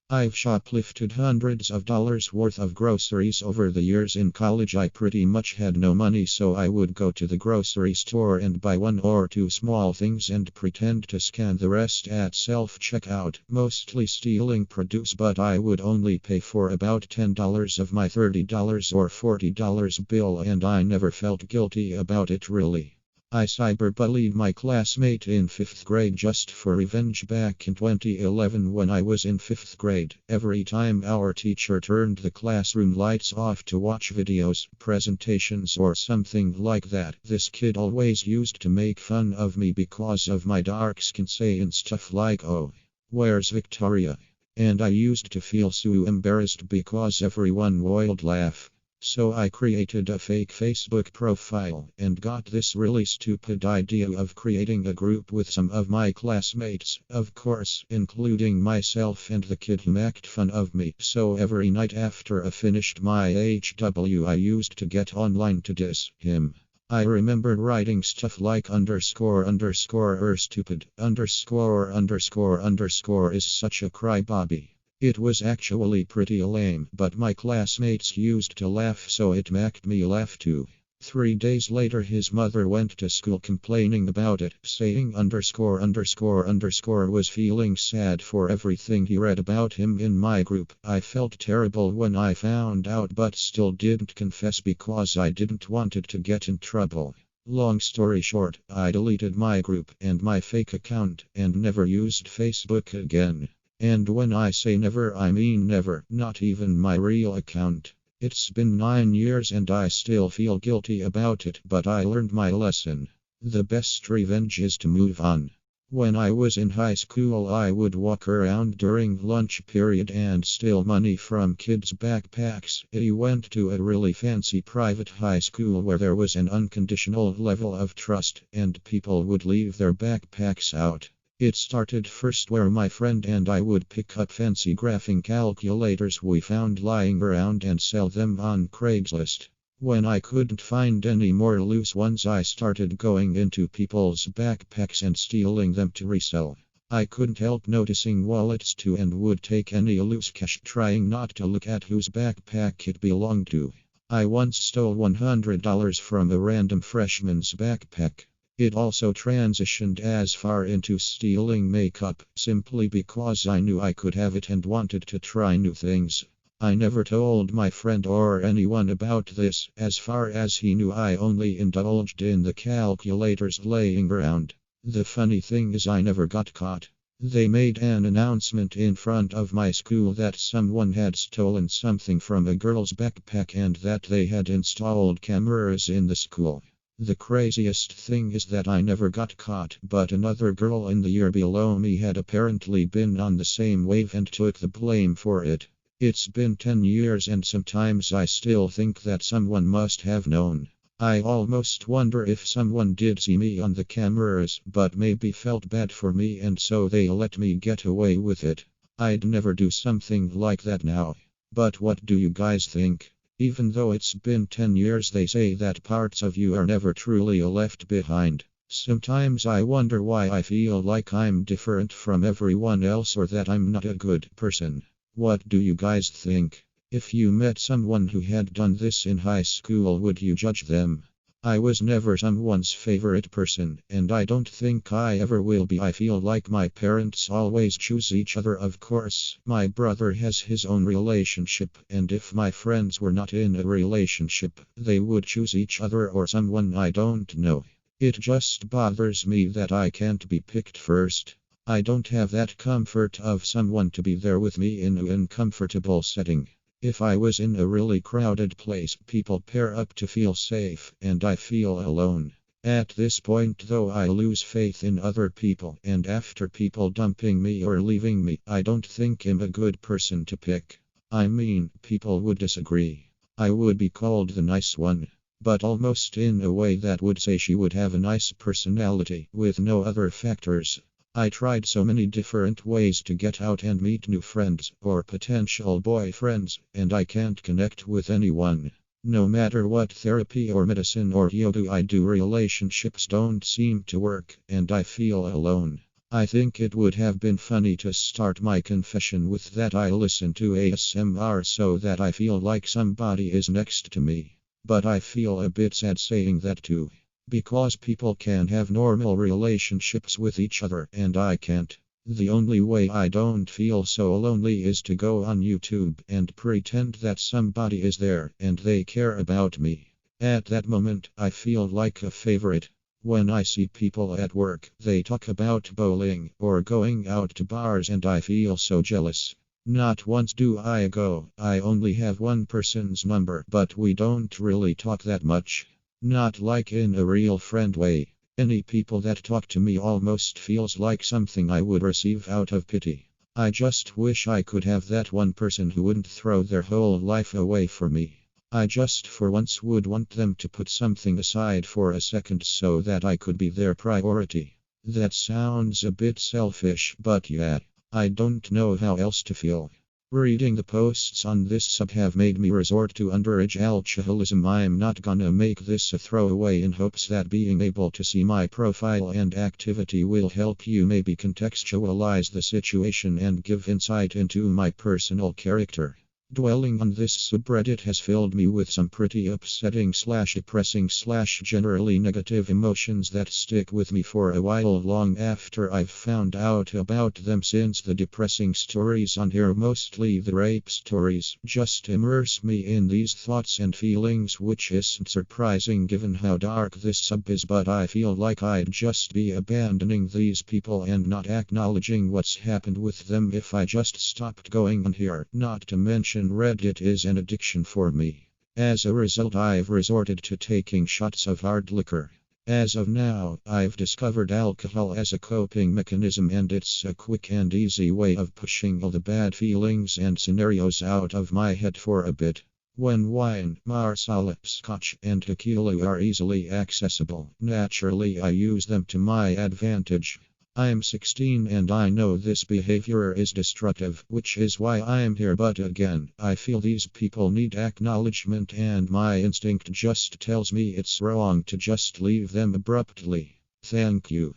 I've shoplifted hundreds of dollars worth of groceries over the years. In college, I pretty much had no money, so I would go to the grocery store and buy one or two small things and pretend to scan the rest at self-checkout, mostly stealing produce, but I would only pay for about $10 of my $30 or $40 bill, and I never felt guilty about it really. I cyberbullied my classmate in 5th grade just for revenge back in 2011 when I was in 5th grade. Every time our teacher turned the classroom lights off to watch videos, presentations, or something like that, this kid always used to make fun of me because of my dark skin, saying stuff like, "Oh, where's Victoria?" And I used to feel so embarrassed because everyone would laugh. So I created a fake Facebook profile and got this really stupid idea of creating a group with some of my classmates, of course, including myself and the kid who made fun of me. So every night after I finished my HW, I used to get online to diss him. I remember writing stuff like underscore or stupid underscore is such a crybaby. It was actually pretty lame, but my classmates used to laugh, so it made me laugh too. 3 days later, his mother went to school complaining about it, saying underscore was feeling sad for everything he read about him in my group. I felt terrible when I found out, but still didn't confess because I didn't want it to get in trouble. Long story short, I deleted my group and my fake account and never used Facebook again. And when I say never, I mean never, not even my real account. It's been 9 years and I still feel guilty about it, but I learned my lesson. The best revenge is to move on. When I was in high school, I would walk around during lunch period and steal money from kids' backpacks. I went to a really fancy private high school where there was an unconditional level of trust, and people would leave their backpacks out. It started first where my friend and I would pick up fancy graphing calculators we found lying around and sell them on Craigslist. When I couldn't find any more loose ones, I started going into people's backpacks and stealing them to resell. I couldn't help noticing wallets too and would take any loose cash, trying not to look at whose backpack it belonged to. I once stole $100 from a random freshman's backpack. It also transitioned as far into stealing makeup, simply because I knew I could have it and wanted to try new things. I never told my friend or anyone about this. As far as he knew, I only indulged in the calculators laying around. The funny thing is, I never got caught. They made an announcement in front of my school that someone had stolen something from a girl's backpack and that they had installed cameras in the school. The craziest thing is that I never got caught, but another girl in the year below me had apparently been on the same wave and took the blame for it. It's been 10 years and sometimes I still think that someone must have known. I almost wonder if someone did see me on the cameras, but maybe felt bad for me and so they let me get away with it. I'd never do something like that now. But what do you guys think? Even though it's been 10 years, they say that parts of you are never truly left behind. Sometimes I wonder why I feel like I'm different from everyone else or that I'm not a good person. What do you guys think? If you met someone who had done this in high school, would you judge them? I was never someone's favorite person, and I don't think I ever will be. I feel like my parents always choose each other. Of course, my brother has his own relationship, and if my friends were not in a relationship, they would choose each other or someone I don't know. It just bothers me that I can't be picked first. I don't have that comfort of someone to be there with me in an uncomfortable setting. If I was in a really crowded place, people pair up to feel safe, and I feel alone. At this point, though, I lose faith in other people, and after people dumping me or leaving me, I don't think I'm a good person to pick. I mean, people would disagree. I would be called the nice one, but almost in a way that would say she would have a nice personality, with no other factors. I tried so many different ways to get out and meet new friends or potential boyfriends, and I can't connect with anyone. No matter what therapy or medicine or yoga I do, relationships don't seem to work, and I feel alone. I think it would have been funny to start my confession with that I listen to ASMR so that I feel like somebody is next to me. But I feel a bit sad saying that too. Because people can have normal relationships with each other and I can't. The only way I don't feel so lonely is to go on YouTube and pretend that somebody is there and they care about me. At that moment, I feel like a favorite. When I see people at work, they talk about bowling or going out to bars and I feel so jealous. Not once do I go, I only have one person's number, but we don't really talk that much. Not like in a real friend way. Any people that talk to me almost feels like something I would receive out of pity. I just wish I could have that one person who wouldn't throw their whole life away for me. I just for once would want them to put something aside for a second so that I could be their priority. That sounds a bit selfish, but yeah, I don't know how else to feel. Reading the posts on this sub have made me resort to underage alcoholism. I'm not gonna make this a throwaway in hopes that being able to see my profile and activity will help you maybe contextualize the situation and give insight into my personal character. Dwelling on this subreddit has filled me with some pretty upsetting / depressing / generally negative emotions that stick with me for a while long after I've found out about them, since the depressing stories on here, mostly the rape stories, just immerse me in these thoughts and feelings, which isn't surprising given how dark this sub is, but I feel like I'd just be abandoning these people and not acknowledging what's happened with them if I just stopped going on here, not to mention Reddit is an addiction for me. As a result, I've resorted to taking shots of hard liquor. As of now, I've discovered alcohol as a coping mechanism, and it's a quick and easy way of pushing all the bad feelings and scenarios out of my head for a bit. When wine, marsala, scotch, and tequila are easily accessible, naturally I use them to my advantage. I'm 16 and I know this behavior is destructive, which is why I'm here, but again, I feel these people need acknowledgement and my instinct just tells me it's wrong to just leave them abruptly. Thank you.